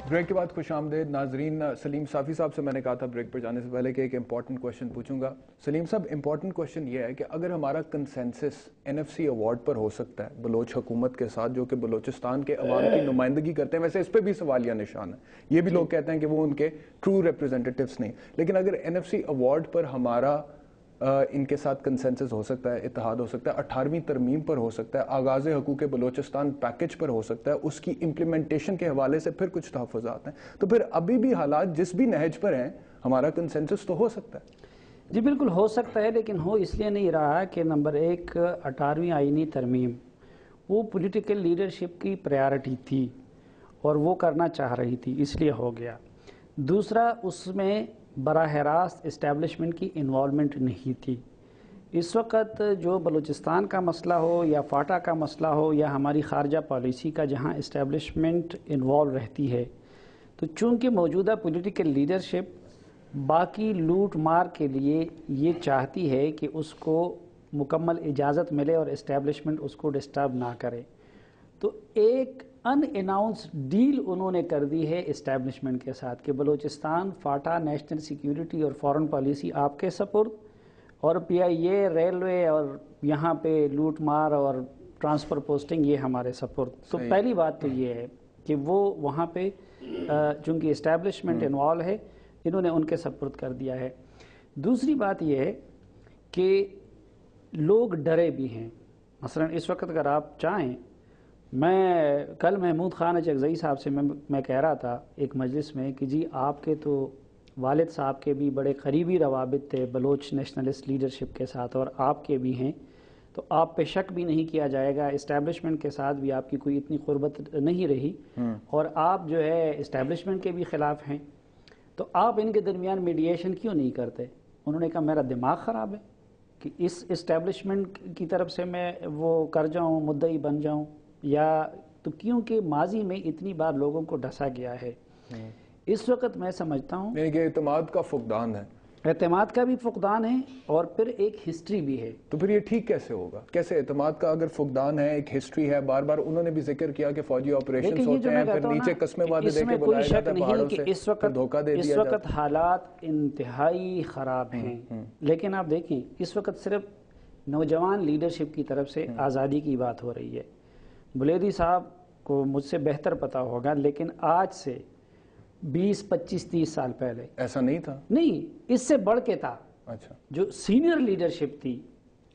Break کے بعد خوش آمدید ناظرین. سلیم صافی صاحب سے میں نے کہا تھا بریک پر جانے سے پہلے کہ ایک امپورٹنٹ کوشچن پوچھوں گا. سلیم صاحب, امپورٹنٹ کوشچن یہ ہے کہ اگر ہمارا کنسنسس NFC ایوارڈ پر ہو سکتا ہے بلوچ حکومت کے ساتھ جو کہ بلوچستان کے عوام کی نمائندگی کرتے ہیں, ویسے اس پہ بھی سوالیہ نشان ہے, یہ بھی لوگ کہتے ہیں کہ وہ ان کے ٹرو ریپرزینٹیٹیوز نہیں, لیکن اگر NFC ایوارڈ پر ہمارا ان کے ساتھ کنسنسس ہو سکتا ہے, اتحاد ہو سکتا ہے, 18ویں ترمیم پر ہو سکتا ہے, آغاز حقوق بلوچستان پیکج پر ہو سکتا ہے, اس کی امپلیمنٹیشن کے حوالے سے پھر کچھ تحفظات ہیں, تو پھر ابھی بھی حالات جس بھی نہج پر ہیں ہمارا کنسنسس تو ہو سکتا ہے. جی بالکل ہو سکتا ہے, لیکن ہو اس لیے نہیں رہا کہ نمبر ایک 18ویں آئینی ترمیم وہ پولیٹیکل لیڈرشپ کی پریارٹی تھی اور وہ کرنا چاہ رہی تھی, اس لیے ہو گیا. دوسرا, اس میں براہ راست اسٹیبلشمنٹ کی انوالومنٹ نہیں تھی. اس وقت جو بلوچستان کا مسئلہ ہو یا فاٹا کا مسئلہ ہو یا ہماری خارجہ پالیسی کا جہاں اسٹیبلشمنٹ انوالو رہتی ہے, تو چونکہ موجودہ پولیٹیکل لیڈرشپ باقی لوٹ مار کے لیے یہ چاہتی ہے کہ اس کو مکمل اجازت ملے اور اسٹیبلشمنٹ اس کو ڈسٹرب نہ کرے, تو ایک ان اناؤنسڈ ڈیل انہوں نے کر دی ہے اسٹیبلشمنٹ کے ساتھ کہ بلوچستان فاٹا نیشنل سیکیورٹی اور فارن پالیسی آپ کے سپرد, اور PIA ریلوے اور یہاں پہ لوٹ مار اور ٹرانسفر پوسٹنگ یہ ہمارے سپرد. تو پہلی بات تو یہ ہے کہ وہ وہاں پہ چونکہ اسٹیبلشمنٹ انوالو ہے, انہوں نے ان کے سپرد کر دیا ہے. دوسری بات یہ ہے کہ لوگ ڈرے بھی ہیں. مثلا اس وقت اگر آپ چاہیں, میں کل محمود خان چغزئی صاحب سے میں کہہ رہا تھا ایک مجلس میں کہ جی آپ کے تو والد صاحب کے بھی بڑے قریبی روابط تھے بلوچ نیشنلسٹ لیڈرشپ کے ساتھ, اور آپ کے بھی ہیں, تو آپ پہ شک بھی نہیں کیا جائے گا. اسٹیبلشمنٹ کے ساتھ بھی آپ کی کوئی اتنی قربت نہیں رہی, اور آپ جو ہے اسٹیبلشمنٹ کے بھی خلاف ہیں, تو آپ ان کے درمیان میڈیشن کیوں نہیں کرتے؟ انہوں نے کہا میرا دماغ خراب ہے کہ اس اسٹیبلشمنٹ کی طرف سے میں وہ کر جاؤں, مدعی بن جاؤں, یا تو کیونکہ ماضی میں اتنی بار لوگوں کو ڈسا گیا ہے. اس وقت میں سمجھتا ہوں کہ اعتماد کا فقدان ہے, اعتماد کا بھی فقدان ہے, اور پھر ایک ہسٹری بھی ہے. تو پھر یہ ٹھیک کیسے ہوگا؟ کیسے اعتماد کا اگر فقدان ہے, ایک ہسٹری ہے, بار بار انہوں نے بھی ذکر کیا کہ فوجی آپریشنز ہوتے ہیں, پھر نیچے قسمیں وعدے دے کے بلایا جاتا ہے پہاڑوں سے, پھر دھوکہ دے دیا جاتا ہے. اس وقت حالات انتہائی خراب ہیں, لیکن آپ دیکھیں اس وقت صرف نوجوان لیڈرشپ کی طرف سے آزادی کی بات ہو رہی ہے. بلیدی صاحب کو مجھ سے بہتر پتا ہوگا, لیکن آج سے 20 25 30 سال پہلے ایسا نہیں تھا. نہیں, اس سے بڑھ کے تھا. اچھا, جو سینئر لیڈرشپ تھی,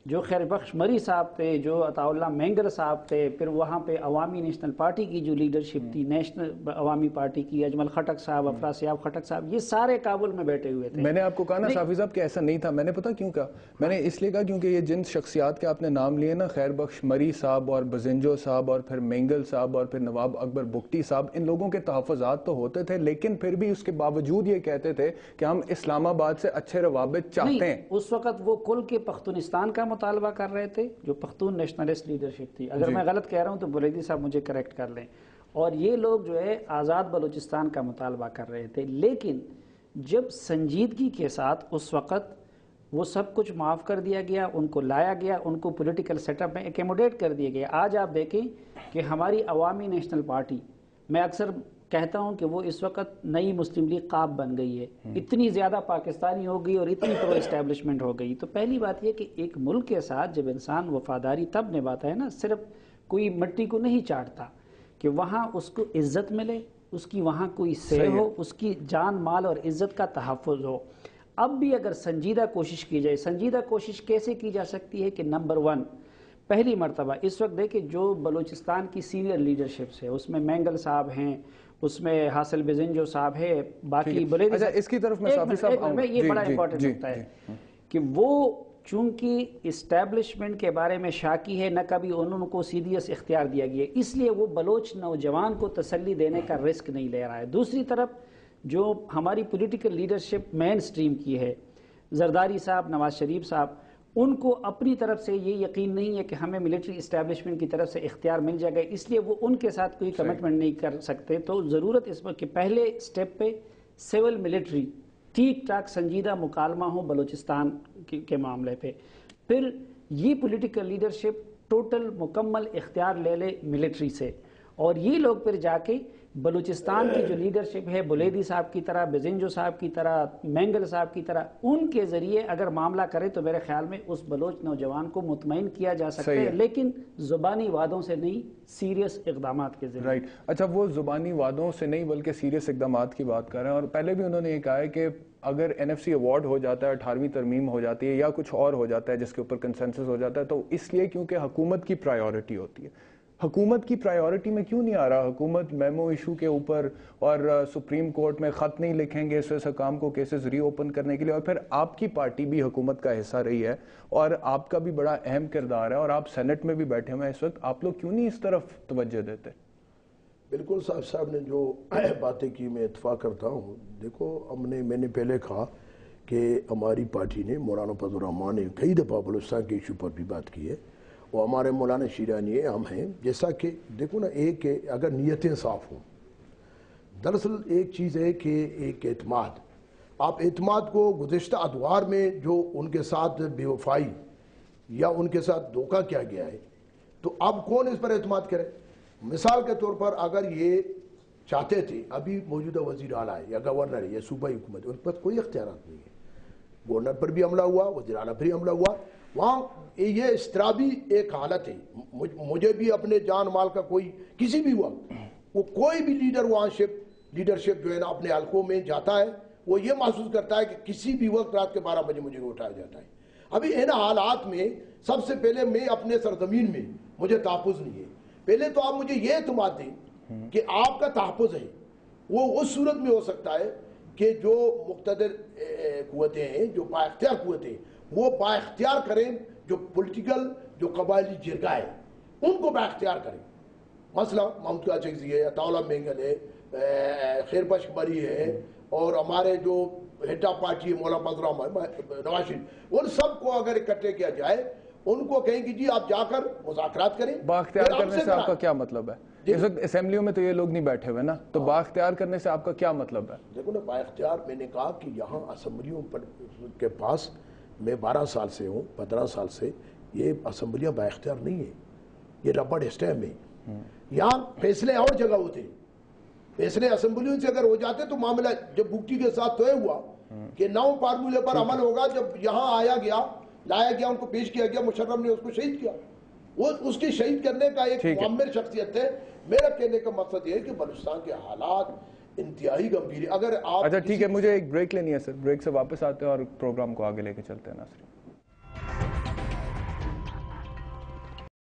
جو خیر بخش مری صاحب تھے, جو عطا اللہ مینگر صاحب تھے, پھر وہاں پہ عوامی نیشنل پارٹی کی جو لیڈرشپ تھی, نیشنل عوامی پارٹی کی اجمل خٹک صاحب, افراسیاب خٹک صاحب, یہ سارے کابل میں بیٹھے ہوئے تھے. میں نے آپ کو کہا نا صافی صاحب کہ ایسا نہیں تھا. میں نے پتا کیوں کہا؟ میں نے اس لیے کہا کیونکہ یہ جن شخصیات کے آپ نے نام لیے نا, خیر بخش مری صاحب اور بزنجو صاحب اور پھر مینگل صاحب اور پھر نواب اکبر بگٹی صاحب, ان لوگوں کے تحفظات تو ہوتے تھے, لیکن پھر بھی اس کے باوجود یہ کہتے تھے کہ ہم اسلام آباد سے اچھے روابط چاہتے ہیں. اس وقت وہ کل کے پختونستان کا مطالبہ کر رہے تھے, جو پختون نیشنلسٹ لیڈرشپ تھی. اگر میں غلط کہہ رہا ہوں تو بلیدی صاحب مجھے کریکٹ کر لیں. اور یہ لوگ جو ہے آزاد بلوچستان کا مطالبہ کر رہے تھے, لیکن جب سنجیدگی کے ساتھ اس وقت وہ سب کچھ معاف کر دیا گیا, ان کو لایا گیا, ان کو پولیٹیکل سیٹ اپ میں ایکوموڈیٹ کر دیا گیا. آج آپ دیکھیں کہ ہماری عوامی نیشنل پارٹی, میں اکثر کہتا ہوں کہ وہ اس وقت نئی مسلم لیگ قاب بن گئی ہے, اتنی زیادہ پاکستانی ہو گئی اور اتنی پرو اسٹیبلشمنٹ ہو گئی. تو پہلی بات یہ کہ ایک ملک کے ساتھ جب انسان وفاداری تب نبھاتا ہے نا, صرف کوئی مٹی کو نہیں چاٹتا, کہ وہاں اس کو عزت ملے, اس کی وہاں کوئی سیر ہو, اس کی جان مال اور عزت کا تحفظ ہو. اب بھی اگر سنجیدہ کوشش کی جائے, سنجیدہ کوشش کیسے کی جا سکتی ہے کہ نمبر 1 پہلی مرتبہ اس وقت دیکھیں جو بلوچستان کی سینئر لیڈرشپ ہے, اس میں مینگل صاحب ہیں, اس میں حاصل بزنجو صاحب ہے, باقی بلیدی صاحب. اس کی طرف میں صافی صاحب یہ بڑا امپورٹنٹ ہوتا ہے کہ وہ چونکہ اسٹیبلشمنٹ کے بارے میں شاکی ہے, نہ کبھی انہوں کو CDS اختیار دیا گیا, اس لیے وہ بلوچ نوجوان کو تسلی دینے کا رسک نہیں لے رہا ہے. دوسری طرف جو ہماری پولیٹیکل لیڈرشپ مین سٹریم کی ہے, زرداری صاحب, نواز شریف صاحب, ان کو اپنی طرف سے یہ یقین نہیں ہے کہ ہمیں ملٹری اسٹیبلشمنٹ کی طرف سے اختیار مل جائے گا, اس لیے وہ ان کے ساتھ کوئی کمٹمنٹ نہیں کر سکتے. تو ضرورت اس وقت کہ پہلے سٹیپ پہ سول ملٹری ٹھیک ٹھاک سنجیدہ مکالمہ ہو بلوچستان کے معاملے پہ, پھر یہ پولیٹیکل لیڈرشپ ٹوٹل مکمل اختیار لے لے ملٹری سے, اور یہ لوگ پھر جا کے بلوچستان کی جو لیڈرشپ ہے بلیدی صاحب کی طرح، بزنجو صاحب کی طرح، مینگل صاحب کی طرح، ان کے ذریعے اگر معاملہ کرے تو میرے خیال میں اس بلوچ نوجوان کو مطمئن کیا جا سکتا ہے، لیکن زبانی وعدوں سے نہیں، سیریس اقدامات کے ذریعے۔ رائٹ، اچھا وہ زبانی وعدوں سے نہیں بلکہ سیریس اقدامات کی بات کر رہے ہیں، اور پہلے بھی انہوں نے یہ کہا ہے کہ اگر NFC ایوارڈ ہو جاتا ہے، 18ویں ترمیم ہو جاتی ہے یا کچھ اور ہو جاتا ہے جس کے اوپر کنسنسس ہو جاتا ہے، تو اس لیے کیونکہ حکومت کی پرائیورٹی ہوتی ہے۔ حکومت کی پرائیورٹی میں کیوں نہیں آ رہا؟ حکومت میمو ایشو کے اوپر اور سپریم کورٹ میں خط نہیں لکھیں گے اس حکام کو کیسز ری اوپن کرنے کے لیے، اور پھر آپ کی پارٹی بھی حکومت کا حصہ رہی ہے اور آپ کا بھی بڑا اہم کردار ہے اور آپ سینٹ میں بھی بیٹھے ہوئے ہیں اس وقت، آپ لوگ کیوں نہیں اس طرف توجہ دیتے؟ بالکل صاحب نے جو باتیں کی میں اتفاق کرتا ہوں۔ دیکھو میں نے پہلے کہا کہ ہماری پارٹی نے مولانا فضل الرحمان نے کئی دفعہ بلوچستان کے ایشو پر بھی بات کی ہے، وہ ہمارے مولانا شیرانی ہم ہیں، جیسا کہ دیکھو نا، ایک اگر نیتیں صاف ہوں، دراصل ایک چیز ہے کہ ایک اعتماد، آپ اعتماد کو گزشتہ ادوار میں جو ان کے ساتھ بے وفائی یا ان کے ساتھ دھوکہ کیا گیا ہے، تو اب کون اس پر اعتماد کرے؟ مثال کے طور پر اگر یہ چاہتے تھے، ابھی موجودہ وزیر اعلیٰ ہے یا گورنر ہے یا صوبائی حکومت ہے، ان پر کوئی اختیارات نہیں ہے، گورنر پر بھی حملہ ہوا، وزیر اعلیٰ پر بھی حملہ ہوا، وہاں یہ اضطرابی ایک حالت ہے۔ مجھے بھی اپنے جان مال کا کوئی کسی بھی وقت وہ کوئی بھی لیڈر وہاں لیڈرشپ جو ہے نا اپنے حلقوں میں جاتا ہے، وہ یہ محسوس کرتا ہے کہ کسی بھی وقت رات کے 12 بجے مجھے اٹھایا جاتا ہے۔ ابھی ان حالات میں سب سے پہلے میں اپنے سرزمین میں مجھے تحفظ نہیں ہے، پہلے تو آپ مجھے یہ اعتماد دیں کہ آپ کا تحفظ ہے، وہ اس صورت میں ہو سکتا ہے کہ جو مقتدر قوتیں ہیں، جو با اختیار قوتیں، وہ با اختیار کریں، جو پولیٹیکل جو قبائلی جرگہ ہے ان کو با اختیار کریں۔ مثلا محمود قاچیکزئی ہے، عطاءاللہ مینگل ہے، خیربخش بری ہے، اور ہمارے جو ہیڈ آف پارٹی ہے مولانا فضل الرحمان، نواز شریف، ان سب کو اگر اکٹھے کیا جائے، ان کو کہیں کہ جی آپ جا کر مذاکرات کریں۔ با اختیار کرنے سے آپ کا کیا مطلب ہے؟ اس وقت اسمبلیوں میں تو یہ لوگ نہیں بیٹھے ہوئے نا، تو با اختیار کرنے سے آپ کا کیا مطلب ہے؟ دیکھو نا، با اختیار میں نے کہا کہ یہاں اسمبلیوں کے پاس میں 12 سال سے ہوں، 15 سال سے، یہ اسمبلیاں با اختیار نہیں ہیں، یہ ربڑ اسٹیمپ ہے۔ یہاں فیصلے اور جگہ ہوتے ہیں، فیصلے اسمبلیوں سے اگر ہو جاتے تو معاملہ جب بھگٹی کے ساتھ طے ہوا کہ 9 فارمولے پر عمل ہوگا، جب یہاں آیا گیا، لایا گیا، ان کو پیش کیا گیا، مشرف نے اس کو شہید کیا، وہ اس کی شہید کرنے کا ایک معمر شخصیت ہے۔ میرا کہنے کا مقصد یہ ہے کہ بلوچستان کے حالات انتہائی گمبھیر ہے۔ اگر آپ اچھا ٹھیک ہے، مجھے ایک بریک لینی ہے سر، بریک سے واپس آتے ہیں اور پروگرام کو آگے لے کے چلتے ہیں ناظرین۔